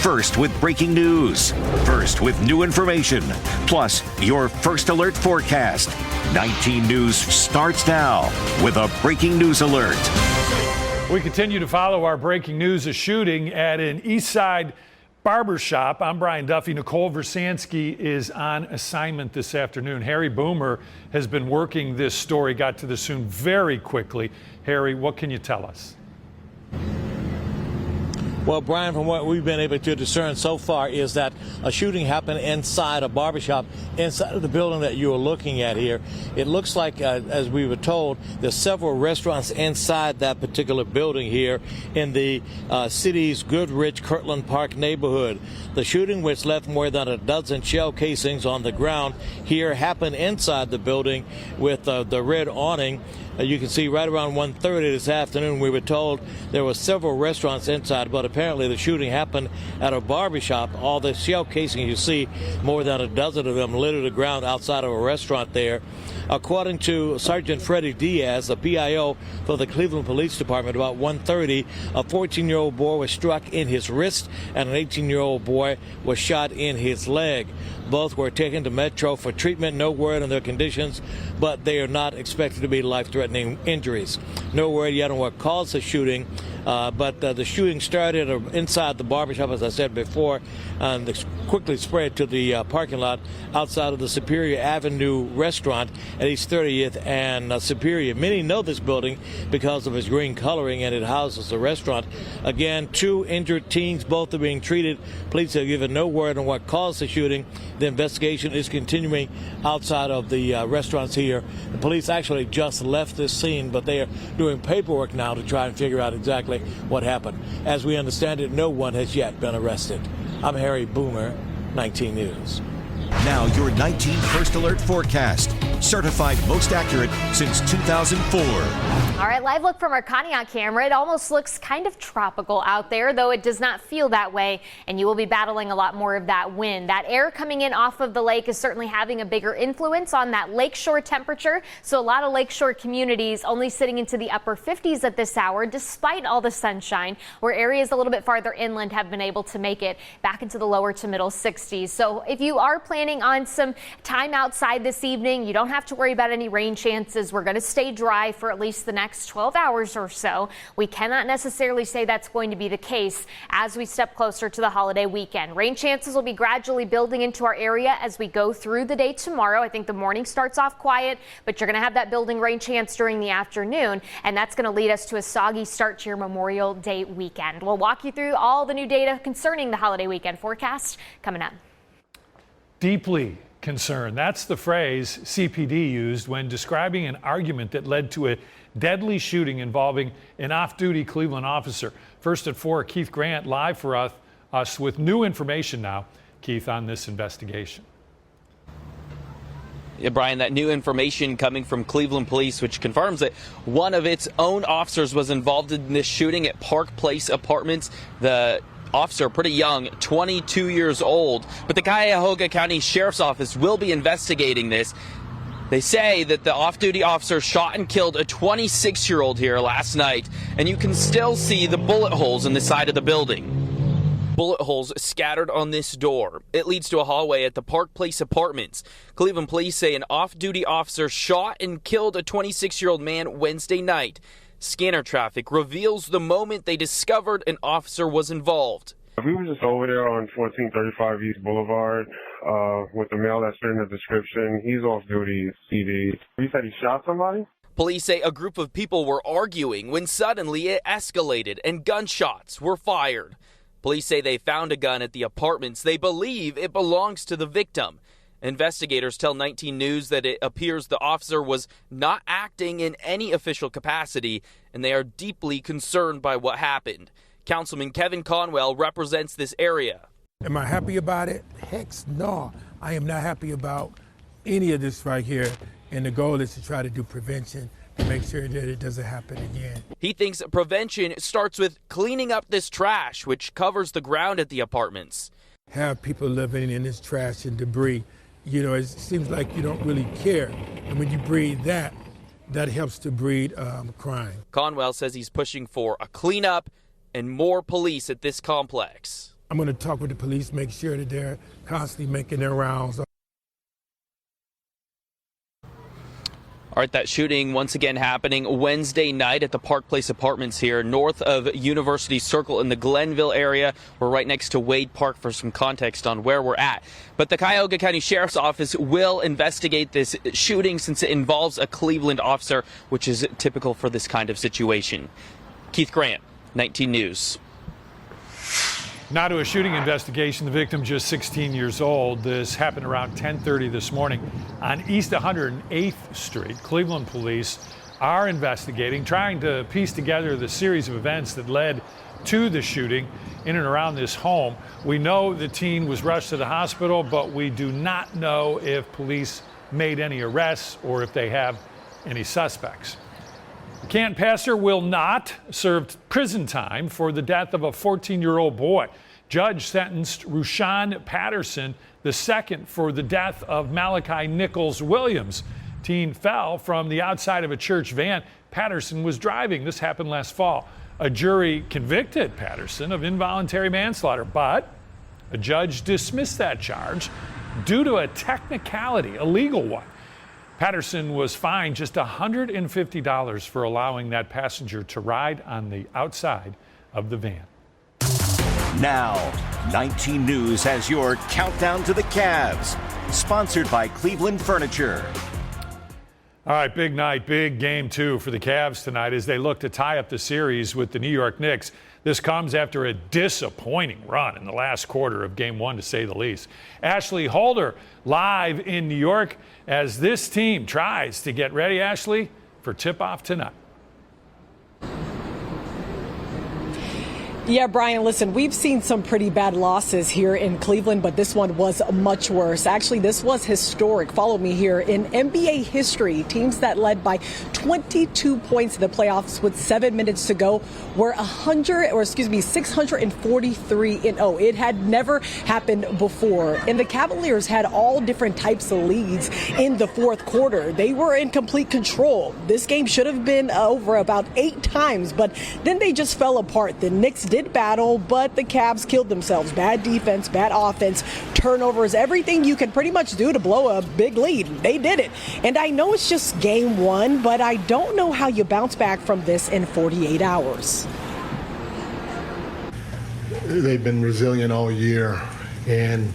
First with breaking news. First with new information. Plus, your first alert forecast. 19 News starts now with a breaking news alert. We continue to follow our breaking news. A shooting at an East Side barbershop. I'm Brian Duffy. Nicole Versansky is on assignment this afternoon. Harry Boomer has been working this story, got to the scene very quickly. Harry, what can you tell us? Well, Brian, from what we've been able to discern so far is that a shooting happened inside a barbershop, inside of the building that you are looking at here. It looks like, as we were told, there's several restaurants inside that particular building here in the city's Goodrich Kirtland Park neighborhood. The shooting, which left more than a dozen shell casings on the ground here, happened inside the building with the red awning. You can see right around 1:30 this afternoon, we were told there were several restaurants inside, but apparently the shooting happened at a barbershop. All the shell casings you see, more than a dozen of them littered the ground outside of a restaurant there. According to Sergeant Freddie Diaz, the PIO for the Cleveland Police Department, about 1:30, a 14-year-old boy was struck in his wrist and an 18-year-old boy was shot in his leg. Both were taken to Metro for treatment. No word on their conditions, but they are not expected to be life-threatening injuries. No word yet on what caused the shooting, but the shooting started inside the barbershop, as I said before, and quickly spread to the parking lot outside of the Superior Avenue restaurant at East 30th and Superior. Many know this building because of its green coloring, and it houses the restaurant. Again, 2 injured teens, both are being treated. Police have given no word on what caused the shooting. The investigation is continuing outside of the restaurants here. The police actually just left this scene, but they are doing paperwork now to try and figure out exactly what happened. As we understand it, no one has yet been arrested. I'm Harry Boomer, 19 News. Now your 19 First Alert forecast. Certified most accurate since 2004. All right, live look from our Conneaut camera. It almost looks kind of tropical out there, though it does not feel that way, and you will be battling a lot more of that wind. That air coming in off of the lake is certainly having a bigger influence on that lakeshore temperature, so a lot of lakeshore communities only sitting into the upper 50s at this hour, despite all the sunshine, where areas a little bit farther inland have been able to make it back into the lower to middle 60s. So if you are planning on some time outside this evening, you don't have to worry about any rain chances. We're going to stay dry for at least the next 12 hours or so. We cannot necessarily say that's going to be the case as we step closer to the holiday weekend. Rain chances will be gradually building into our area as we go through the day tomorrow. I think the morning starts off quiet, but you're going to have that building rain chance during the afternoon, and that's going to lead us to a soggy start to your Memorial Day weekend. We'll walk you through all the new data concerning the holiday weekend forecast coming up. Deeply concerned. That's the phrase CPD used when describing an argument that led to a deadly shooting involving an off-duty Cleveland officer. First at 4, Keith Grant live for us with new information now. Keith, on this investigation. Yeah, Brian, that new information coming from Cleveland Police, which confirms that one of its own officers was involved in this shooting at Park Place Apartments. The officer, pretty young, 22 years old, but the Cuyahoga County Sheriff's Office will be investigating this. They say that the off-duty officer shot and killed a 26-year-old here last night, and you can still see the bullet holes in the side of the building. Bullet holes scattered on this door. It leads to a hallway at the Park Place Apartments. Cleveland police say an off-duty officer shot and killed a 26-year-old man Wednesday night. Scanner traffic reveals the moment they discovered an officer was involved. We were just over there on 1435 East Boulevard with the male that fit in the description. He's off duty, CD. He said he shot somebody? Police say a group of people were arguing when suddenly it escalated and gunshots were fired. Police say they found a gun at the apartments. They believe it belongs to the victim. Investigators tell 19 News that it appears the officer was not acting in any official capacity, and they are deeply concerned by what happened. Councilman Kevin Conwell represents this area. Am I happy about it? Heck no. I am not happy about any of this right here, and the goal is to try to do prevention to make sure that it doesn't happen again. He thinks prevention starts with cleaning up this trash, which covers the ground at the apartments. Have people living in this trash and debris. You know, it seems like you don't really care. And when you breed that helps to breed crime. Conwell says he's pushing for a cleanup and more police at this complex. I'm going to talk with the police, make sure that they're constantly making their rounds. All right, that shooting once again happening Wednesday night at the Park Place Apartments here north of University Circle in the Glenville area. We're right next to Wade Park for some context on where we're at. But the Cuyahoga County Sheriff's Office will investigate this shooting since it involves a Cleveland officer, which is typical for this kind of situation. Keith Grant, 19 News. Now to a shooting investigation. The victim just 16 years old. This happened around 10:30 this morning on East 108th Street. Cleveland police are investigating, trying to piece together the series of events that led to the shooting in and around this home. We know the teen was rushed to the hospital, but we do not know if police made any arrests or if they have any suspects. The Canton pastor will not serve prison time for the death of a 14-year-old boy. Judge sentenced Rushan Patterson II for the death of Malachi Nichols Williams. Teen fell from the outside of a church van Patterson was driving. This happened last fall. A jury convicted Patterson of involuntary manslaughter, but a judge dismissed that charge due to a technicality, a legal one. Patterson was fined just $150 for allowing that passenger to ride on the outside of the van. Now, 19 News has your countdown to the Cavs, sponsored by Cleveland Furniture. All right, big night, big game 2 for the Cavs tonight as they look to tie up the series with the New York Knicks. This comes after a disappointing run in the last quarter of game 1, to say the least. Ashley Holder live in New York as this team tries to get ready, Ashley, for tip-off tonight. Yeah, Brian, listen, we've seen some pretty bad losses here in Cleveland, but this one was much worse. Actually, this was historic. Follow me here. In NBA history, teams that led by 22 points in the playoffs with 7 minutes to go were 643-0. It had never happened before. And the Cavaliers had all different types of leads in the fourth quarter. They were in complete control. This game should have been over about 8 times, but then they just fell apart. The Knicks did battle, but the Cavs killed themselves. Bad defense, bad offense, turnovers, everything you can pretty much do to blow a big lead. They did it. And I know it's just game 1, but I don't know how you bounce back from this in 48 hours. They've been resilient all year, and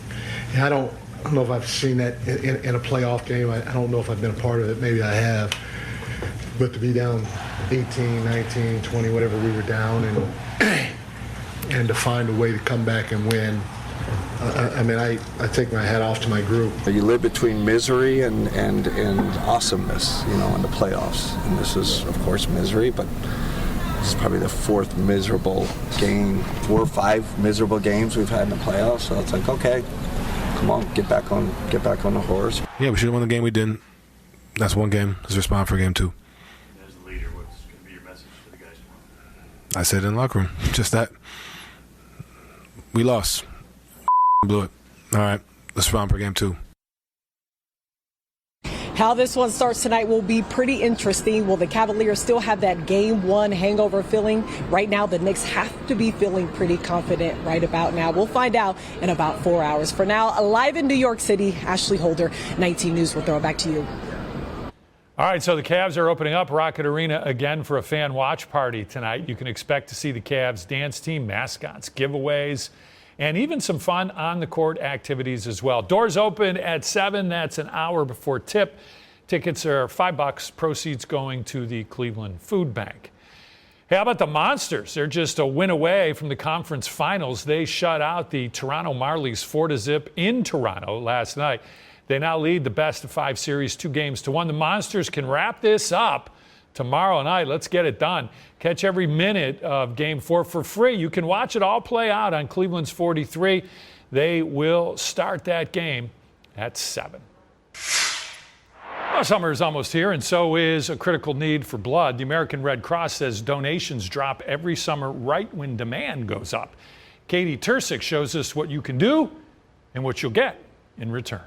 I don't know if I've seen that in a playoff game. I don't know if I've been a part of it. Maybe I have. But to be down 18, 19, 20, whatever we were down, and to find a way to come back and win. I take my hat off to my group. You live between misery and awesomeness, in the playoffs. And this is, of course, misery, but this is probably the 4th miserable game, 4 or 5 miserable games we've had in the playoffs. So it's like, okay, come on, get back on the horse. Yeah, we should have won the game. We didn't. That's one game. Let's respond for game 2. As the leader, what's going to be your message to the guys tomorrow? I said it in the locker room. Just that. We lost. Blew it. All right, let's respond for game 2. How this one starts tonight will be pretty interesting. Will the Cavaliers still have that game 1 hangover feeling? Right now, the Knicks have to be feeling pretty confident right about now. We'll find out in about 4 hours. For now, live in New York City, Ashley Holder, 19 News. We'll throw it back to you. All right, so the Cavs are opening up Rocket Arena again for a fan watch party tonight. You can expect to see the Cavs dance team, mascots, giveaways, and even some fun on-the-court activities as well. Doors open at 7. That's an hour before tip. Tickets are $5. Proceeds going to the Cleveland Food Bank. Hey, how about the Monsters? They're just a win away from the conference finals. They shut out the Toronto Marlies 4-0 in Toronto last night. They now lead the best-of-5 series 2-1. The Monsters can wrap this up tomorrow night. Let's get it done. Catch every minute of Game 4 for free. You can watch it all play out on Cleveland's 43. They will start that game at 7. Well, summer is almost here, and so is a critical need for blood. The American Red Cross says donations drop every summer right when demand goes up. Katie Tursick shows us what you can do and what you'll get in return.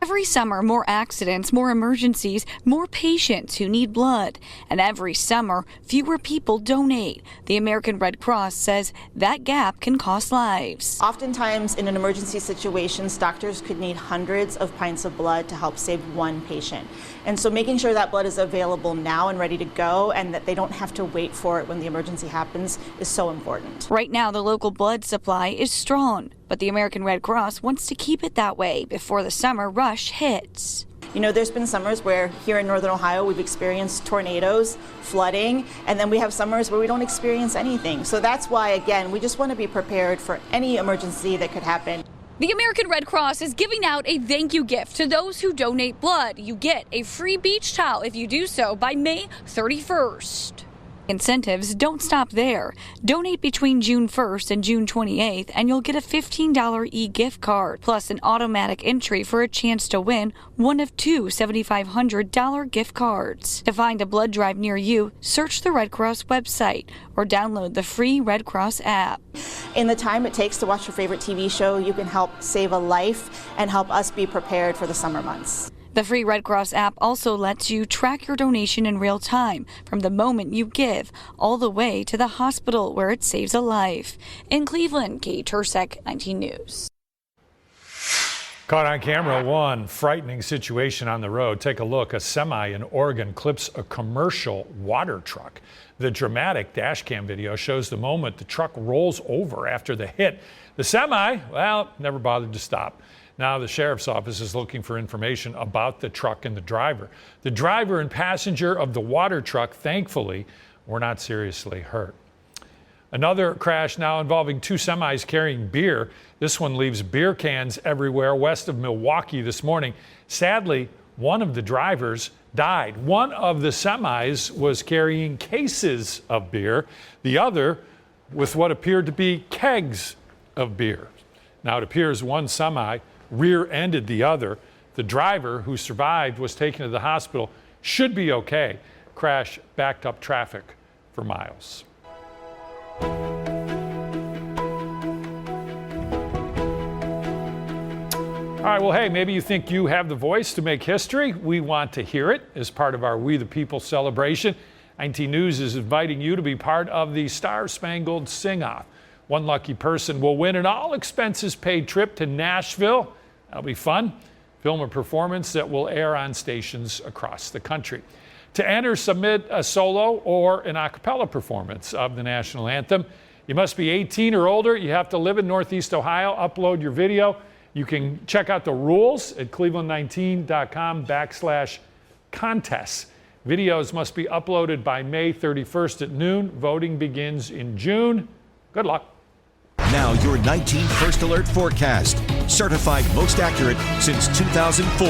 Every summer, more accidents, more emergencies, more patients who need blood. And every summer, fewer people donate. The American Red Cross says that gap can cost lives. Oftentimes, in an emergency situations, doctors could need hundreds of pints of blood to help save one patient. And so making sure that blood is available now and ready to go and that they don't have to wait for it when the emergency happens is so important. Right now, the local blood supply is strong, but the American Red Cross wants to keep it that way before the summer rush hits. You know, there's been summers where here in Northern Ohio we've experienced tornadoes, flooding, and then we have summers where we don't experience anything. So that's why, again, we just want to be prepared for any emergency that could happen. The American Red Cross is giving out a thank you gift to those who donate blood. You get a free beach towel if you do so by May 31st. Incentives don't stop there. Donate between June 1st and June 28th and you'll get a $15 e-gift card, plus an automatic entry for a chance to win one of two $7,500 gift cards. To find a blood drive near you, search the Red Cross website or download the free Red Cross app. In the time it takes to watch your favorite TV show, you can help save a life and help us be prepared for the summer months. The free Red Cross app also lets you track your donation in real time, from the moment you give all the way to the hospital where it saves a life. In Cleveland, Kate Tursek, 19 News. Caught on camera, one frightening situation on the road. Take a look. A semi in Oregon clips a commercial water truck. The dramatic dash cam video shows the moment the truck rolls over after the hit. The semi, well, never bothered to stop. Now the sheriff's office is looking for information about the truck and the driver. The driver and passenger of the water truck, thankfully, were not seriously hurt. Another crash now involving two semis carrying beer. This one leaves beer cans everywhere west of Milwaukee this morning. Sadly, one of the drivers died. One of the semis was carrying cases of beer, the other with what appeared to be kegs of beer. Now it appears one semi rear-ended the other. The driver, who survived, was taken to the hospital. Should be okay. Crash backed up traffic for miles. All right, well, hey, maybe you think you have the voice to make history. We want to hear it as part of our We the People celebration. 19 News is inviting you to be part of the Star Spangled Sing-Off. One lucky person will win an all-expenses-paid trip to Nashville. That'll be fun. Film a performance that will air on stations across the country. To enter, submit a solo or an a cappella performance of the national anthem. You must be 18 or older. You have to live in Northeast Ohio. Upload your video. You can check out the rules at cleveland19.com/contests. Videos must be uploaded by May 31st at noon. Voting begins in June. Good luck. Now your 19 First Alert forecast. Certified most accurate since 2004.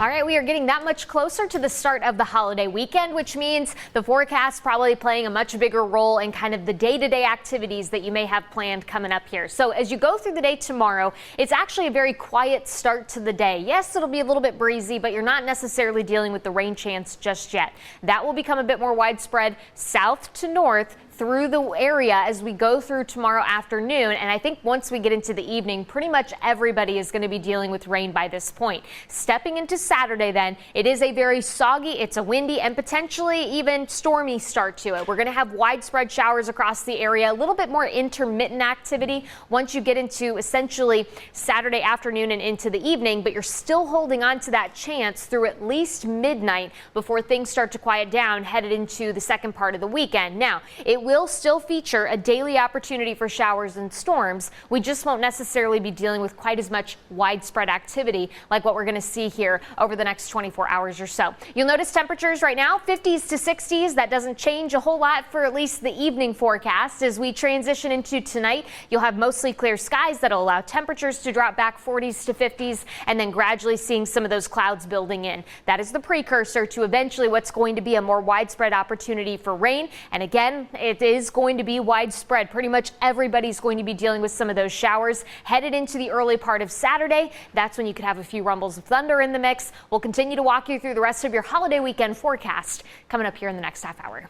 All right, we are getting that much closer to the start of the holiday weekend, which means the forecast probably playing a much bigger role in kind of the day-to-day activities that you may have planned coming up here. So as you go through the day tomorrow, it's actually a very quiet start to the day. Yes, it'll be a little bit breezy, but you're not necessarily dealing with the rain chance just yet. That will become a bit more widespread south to north through the area as we go through tomorrow afternoon. And I think once we get into the evening, pretty much everybody is going to be dealing with rain by this point. Stepping into Saturday then, it is a very soggy, it's a windy and potentially even stormy start to it. We're going to have widespread showers across the area, a little bit more intermittent activity once you get into essentially Saturday afternoon and into the evening, but you're still holding on to that chance through at least midnight before things start to quiet down headed into the second part of the weekend. Now, it will still feature a daily opportunity for showers and storms. We just won't necessarily be dealing with quite as much widespread activity like what we're going to see here over the next 24 hours or so. You'll notice temperatures right now 50s to 60s. That doesn't change a whole lot for at least the evening forecast. As we transition into tonight, you'll have mostly clear skies that'll allow temperatures to drop back 40s to 50s and then gradually seeing some of those clouds building in. That is the precursor to eventually what's going to be a more widespread opportunity for rain. And again, it is going to be widespread. Pretty much everybody's going to be dealing with some of those showers headed into the early part of Saturday. That's when you could have a few rumbles of thunder in the mix. We'll continue to walk you through the rest of your holiday weekend forecast coming up here in the next half hour.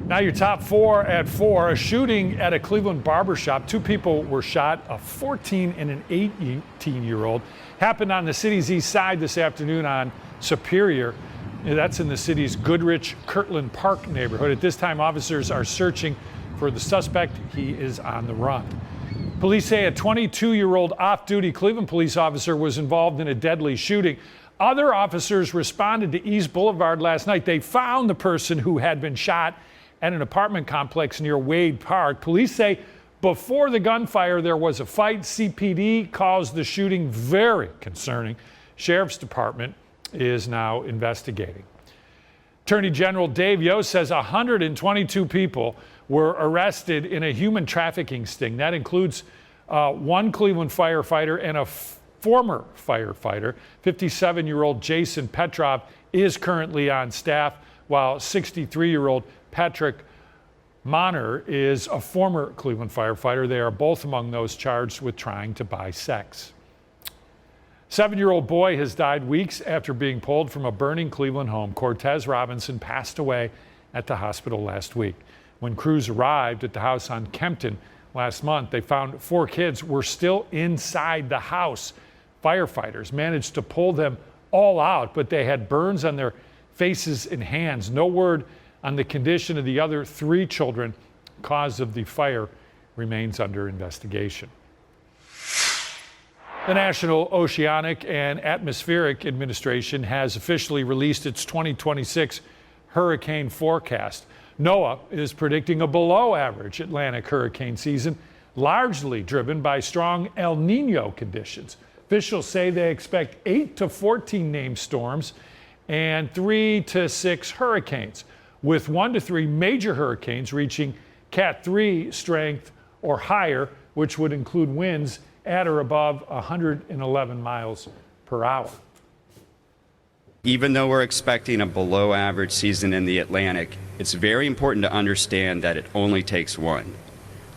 Now your top four at 4. A shooting at a Cleveland barbershop. 2 people were shot, a 14 and an 18-year-old. Happened on the city's east side this afternoon on Superior. That's in the city's Goodrich-Kirtland Park neighborhood. At this time, officers are searching for the suspect. He is on the run. Police say a 22-year-old off-duty Cleveland police officer was involved in a deadly shooting. Other officers responded to East Boulevard last night. They found the person who had been shot at an apartment complex near Wade Park. Police say before the gunfire, there was a fight. CPD calls the shooting very concerning. Sheriff's Department is now investigating. Attorney General Dave Yost says 122 people were arrested in a human trafficking sting. That includes 1 Cleveland firefighter and a former firefighter. 57-year-old Jason Petrov is currently on staff, while 63-year-old Patrick Monner is a former Cleveland firefighter. They are both among those charged with trying to buy sex. 7-year-old boy has died weeks after being pulled from a burning Cleveland home. Cortez Robinson passed away at the hospital last week. When crews arrived at the house on Kempton last month, they found 4 kids were still inside the house. Firefighters managed to pull them all out, but they had burns on their faces and hands. No word on the condition of the other 3 children. Cause of the fire remains under investigation. The National Oceanic and Atmospheric Administration has officially released its 2026 hurricane forecast. NOAA is predicting a below-average Atlantic hurricane season, largely driven by strong El Nino conditions. Officials say they expect 8 to 14 named storms and 3 to 6 hurricanes, with 1 to 3 major hurricanes reaching Cat 3 strength or higher, which would include winds at or above 111 miles per hour. Even though we're expecting a below average season in the Atlantic, it's very important to understand that it only takes one.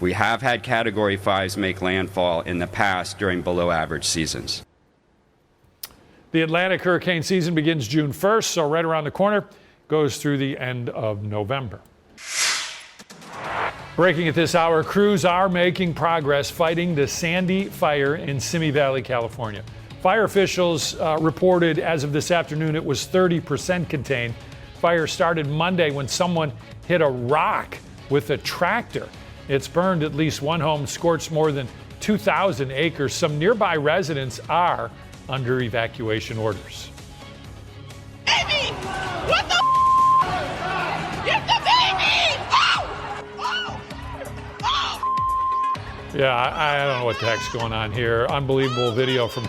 We have had Category 5s make landfall in the past during below average seasons. The Atlantic hurricane season begins June 1st, so right around the corner, goes through the end of November. Breaking at this hour, crews are making progress fighting the Sandy fire in Simi Valley, California. Fire officials reported as of this afternoon it was 30% contained. Fire started Monday when someone hit a rock with a tractor. It's burned at least 1 home, scorched more than 2,000 acres. Some nearby residents are under evacuation orders. Baby! What the Get the baby! Oh! Yeah, I don't know what the heck's going on here. Unbelievable video from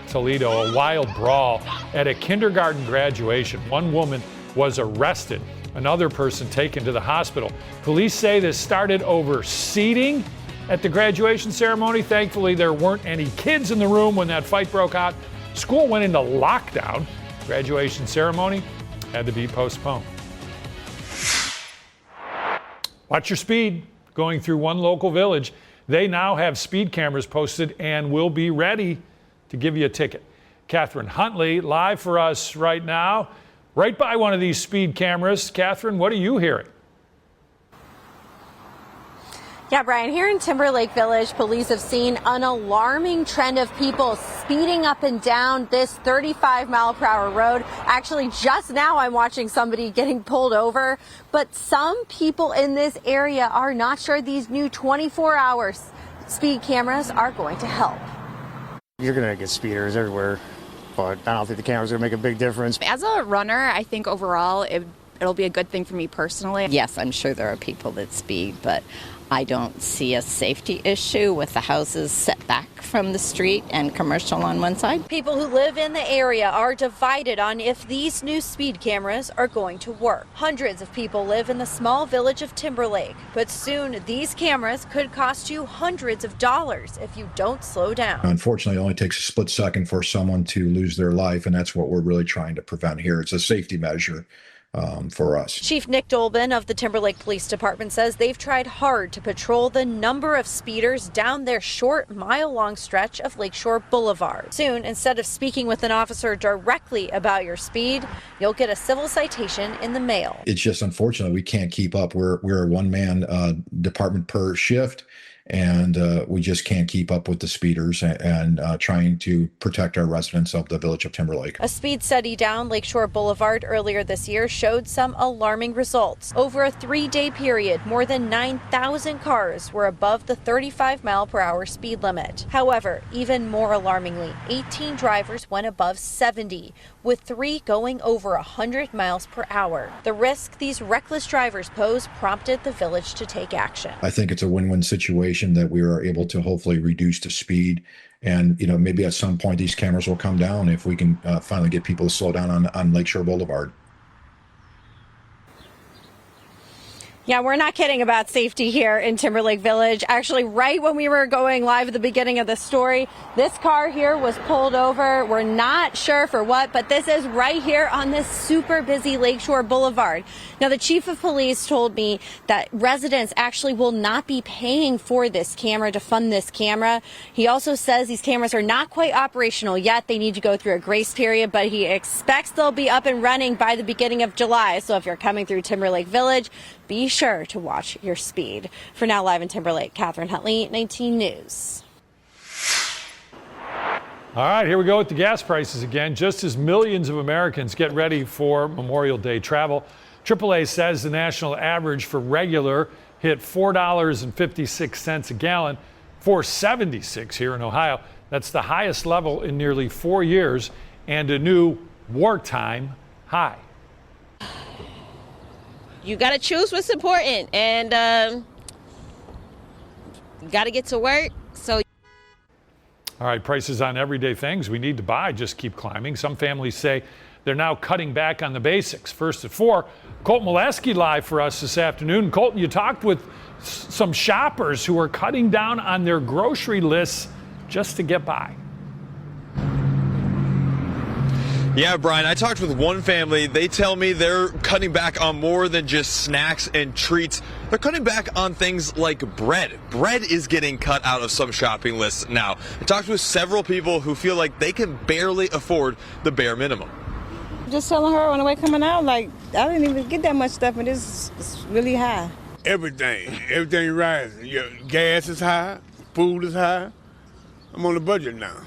Toledo, a wild brawl at a kindergarten graduation. 1 woman was arrested, another person taken to the hospital. Police say this started over seating at the graduation ceremony. Thankfully, there weren't any kids in the room when that fight broke out. School went into lockdown. Graduation ceremony had to be postponed. Watch your speed going through one local village. They now have speed cameras posted and will be ready to give you a ticket. Catherine Huntley live for us right now, right by one of these speed cameras. Catherine, what are you hearing? Yeah, Brian, here in Timberlake Village, police have seen an alarming trend of people speeding up and down this 35-mile-per-hour road. Actually, just now I'm watching somebody getting pulled over, but some people in this area are not sure these new 24-hour speed cameras are going to help. You're going to get speeders everywhere, but I don't think the cameras are going to make a big difference. As a runner, I think overall it'll be a good thing for me personally. Yes, I'm sure there are people that speed, but I don't see a safety issue with the houses set back from the street and commercial on one side. People who live in the area are divided on if these new speed cameras are going to work. Hundreds of people live in the small village of Timberlake, but soon these cameras could cost you hundreds of dollars if you don't slow down. Unfortunately, it only takes a split second for someone to lose their life, and that's what we're really trying to prevent here. It's a safety measure. for us. Chief Nick Dolben of the Timberlake Police Department says they've tried hard to patrol the number of speeders down their short mile-long stretch of Lakeshore Boulevard. Soon, instead of speaking with an officer directly about your speed, you'll get a civil citation in the mail. It's just unfortunate we can't keep up. We're a one-man department per shift, and we just can't keep up with the speeders and trying to protect our residents of the village of Timberlake. A speed study down Lakeshore Boulevard earlier this year showed some alarming results. Over a 3-day period, more than 9,000 cars were above the 35-mile-per-hour speed limit. However, even more alarmingly, 18 drivers went above 70, with 3 going over 100 miles per hour. The risk these reckless drivers pose prompted the village to take action. I think it's a win-win situation that we are able to hopefully reduce the speed, and maybe at some point these cameras will come down if we can finally get people to slow down on Lakeshore Boulevard. Yeah, we're not kidding about safety here in Timberlake Village. Actually, right when we were going live at the beginning of the story, this car here was pulled over. We're not sure for what, but this is right here on this super busy Lakeshore Boulevard. Now, the chief of police told me that residents actually will not be paying for this camera, to fund this camera. He also says these cameras are not quite operational yet. They need to go through a grace period, but he expects they'll be up and running by the beginning of July. So if you're coming through Timberlake Village, be sure to watch your speed. For now, live in Timberlake, Catherine Huntley, 19 News. All right, here we go with the gas prices again. Just as millions of Americans get ready for Memorial Day travel, AAA says the national average for regular hit $4.56 a gallon, $4.76 here in Ohio. That's the highest level in nearly 4 years and a new wartime high. You got to choose what's important, and got to get to work. So, all right, prices on everyday things we need to buy just keep climbing. Some families say they're now cutting back on the basics. First at 4, Colton Molesky live for us this afternoon. Colton, you talked with some shoppers who are cutting down on their grocery lists just to get by. Yeah, Brian, I talked with one family. They tell me they're cutting back on more than just snacks and treats. They're cutting back on things like bread. Bread is getting cut out of some shopping lists now. I talked with several people who feel like they can barely afford the bare minimum. Just telling her on the way coming out, like, I didn't even get that much stuff, and this is really high. Everything rising. Your gas is high, food is high. I'm on a budget now.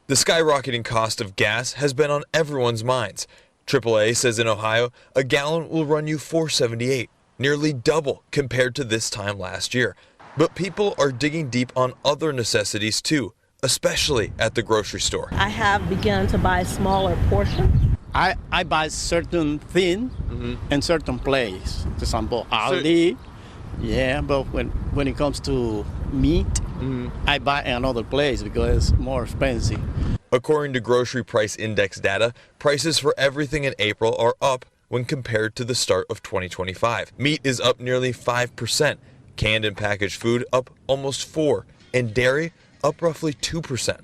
The skyrocketing cost of gas has been on everyone's minds. AAA says in Ohio, a gallon will run you $4.78, nearly double compared to this time last year. But people are digging deep on other necessities too, especially at the grocery store. I have begun to buy smaller portions. I buy certain thing in certain place. For example, Aldi. Yeah, but when it comes to meat, I buy another place because it's more expensive. According to Grocery Price Index data, prices for everything in April are up when compared to the start of 2025. Meat is up nearly 5%, canned and packaged food up almost 4%, and dairy up roughly 2%.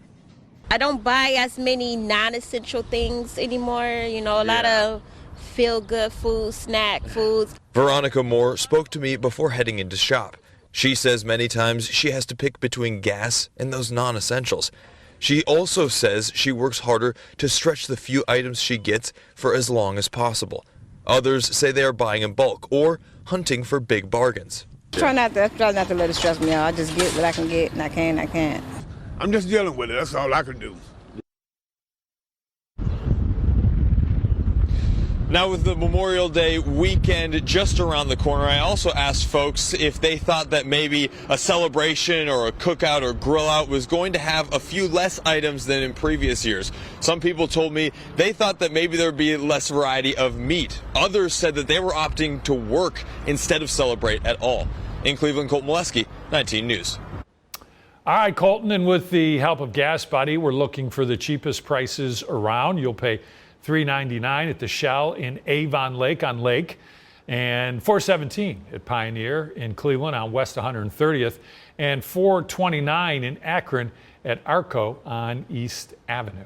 I don't buy as many non-essential things anymore. A lot of feel-good food, snack foods. Veronica Moore spoke to me before heading into shop. She says many times she has to pick between gas and those non-essentials. She also says she works harder to stretch the few items she gets for as long as possible. Others say they are buying in bulk or hunting for big bargains. Try not to let it stress me out. I just get what I can get, and I can't. I'm just dealing with it. That's all I can do. Now, with the Memorial Day weekend just around the corner, I also asked folks if they thought that maybe a celebration or a cookout or grill out was going to have a few less items than in previous years. Some people told me they thought that maybe there would be less variety of meat. Others said that they were opting to work instead of celebrate at all. In Cleveland, Colton Molesky, 19 News. All right, Colton, and with the help of Gas Buddy, we're looking for the cheapest prices around. You'll pay $3.99 at the Shell in Avon Lake on Lake, and $4.17 at Pioneer in Cleveland on West 130th, and $4.29 in Akron at Arco on East Avenue.